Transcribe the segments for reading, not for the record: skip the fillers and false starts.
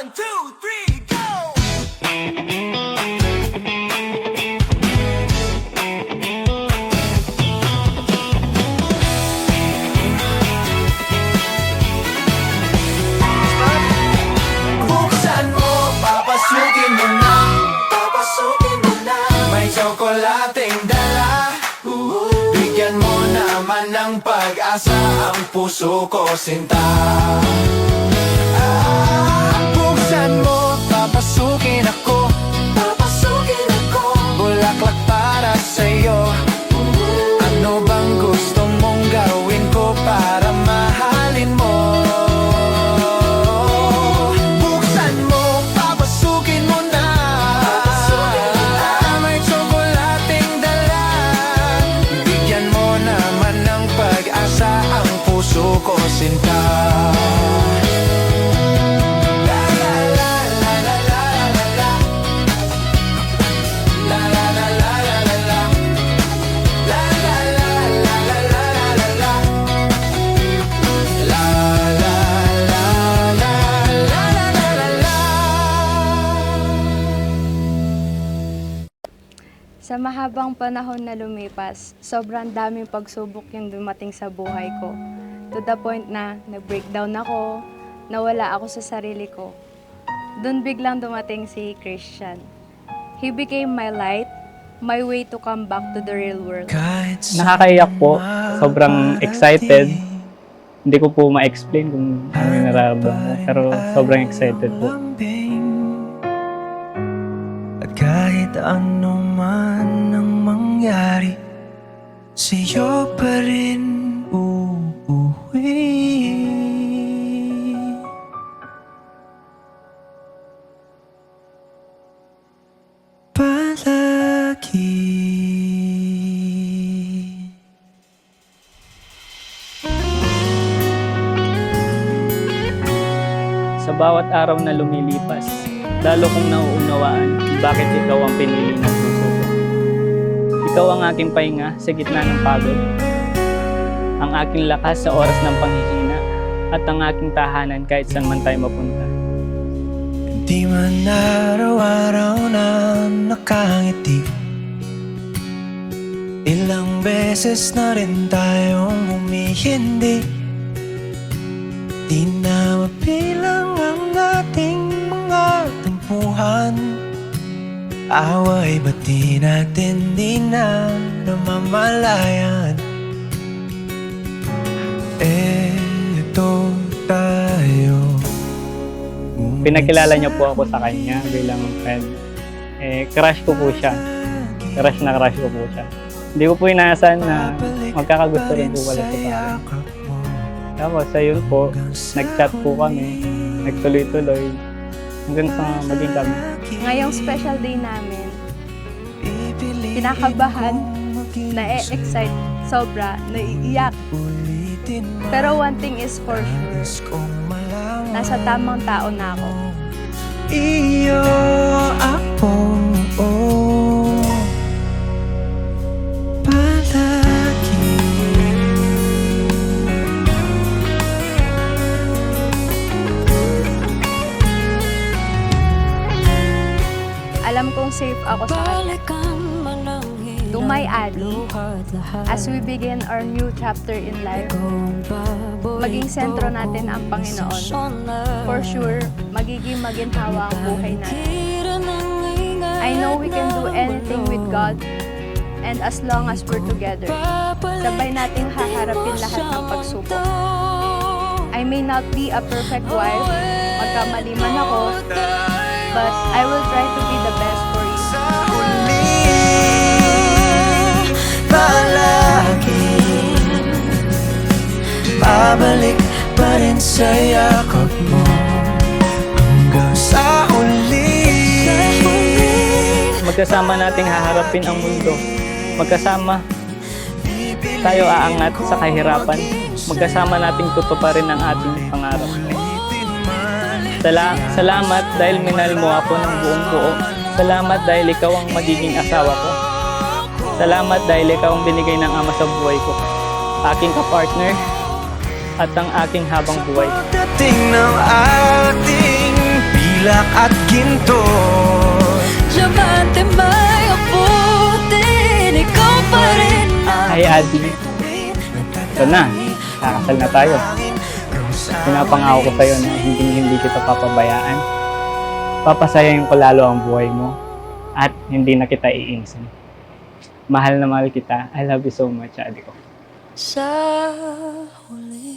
1, 2, 3, go! Buksan mo, papasukin mo na. Papasukin mo na. May tsokolating dala. Bigyan mo naman ng pag-asa ang puso ko, sinta. Buksan mo, papasukin ako. Papasukin ako. Bulaklak para sa'yo. Ano bang gusto mong gawin ko para mahalin mo? Buksan mo, papasukin mo na. May tsokolating dala. Bigyan mo naman ng pag-asa ang puso ko, sinta. Sa mahabang panahon na lumipas, sobrang daming pagsubok yung dumating sa buhay ko. To the point na nag-breakdown ako, nawala ako sa sarili ko. Doon biglang dumating si Christian. He became my light, my way to come back to the real world. Nakakaiyak po. Sobrang excited. Hindi ko po ma-explain kung ano yung nararamdaman ko. Pero sobrang excited po. At kahit ano man ang mangyari, sa'yo pa rin uuwi. Palagi. Sa bawat araw na lumilipas, lalo kong nauunawaan kung bakit ikaw ang pinili ng puso ko. Ikaw ang aking pahinga sa gitna ng pagod, ang aking lakas sa oras ng panghihina, at ang aking tahanan kahit saan man tayo mapunta. Di man araw-araw na nakangiti, ilang beses na rin tayong humihindi. Di na mabilang ang ating mga tampuhan. Away ba't di natin di na namamalayan? Eto tayo. Pinakilala niyo po ako sa kanya bilang friend. Crush ko po siya. Crush na crush ko po siya. Hindi ko po inaasahan na magkakagusto rin po pala siya sa akin. Tapos ayun po, nag-chat po kami, nagtuloy-tuloy, hanggang sa maging kami. Ngayong special day namin, kinakabahan, na-excite, sobra, naiiyak. Pero one thing is for sure, nasa tamang tao na ako. Iyo ako, palagi. Alam kong safe ako sa kanya. Dumay-ali, as we begin our new chapter in life, maging sentro natin ang Panginoon. For sure, magiging maginhawa ang buhay natin. I know we can do anything with God, and as long as we're together, sabay nating haharapin lahat ng pagsubok. I may not be a perfect wife, magkamali man ako, but I will try to be the best for you. Palagi babalik pa rin sa yakap mo hanggang sa uli. Magkasama nating haharapin ang mundo. Magkasama tayo aangat sa kahirapan. Magkasama nating tutuparin ang ating pangarap. Salamat dahil minahal mo ako ng buong buo. Salamat dahil ikaw ang magiging asawa ko. Salamat dahil ikaw ang binigay ng Ama sa buhay ko. Aking kapartner at ang aking habang buhay. Pagdating ng ating at ginto. Diamante may abutin, ikaw pa rin ang Hi, Adi. Ito na, kakasal na tayo. Pinapangako ko sa'yo na hindi kita papabayaan. Papasayahin ko lalo ang buhay mo at hindi na kita iinsan. Mahal na mahal kita. I love you so much, Adi ko. sa huli.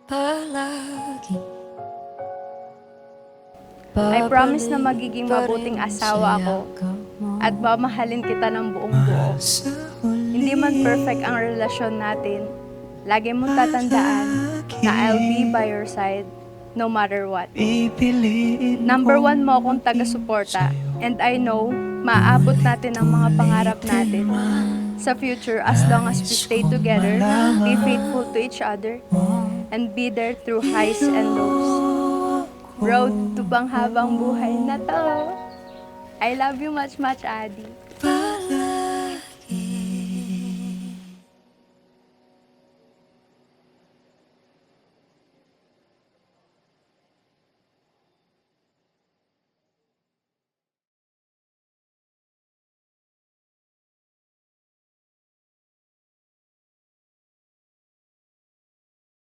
Palagi. I promise na magiging mabuting asawa ako at mamahalin kita ng buong buo. Hindi man perfect ang relasyon natin, lagi mong tatandaan na I'll be by your side no matter what. Number 1 mo akong taga-suporta and I know maaabot natin ang mga pangarap natin sa future as long as we stay together, be faithful to each other, and be there through highs and lows. Road to panghabang buhay na to. I love you much, Adi.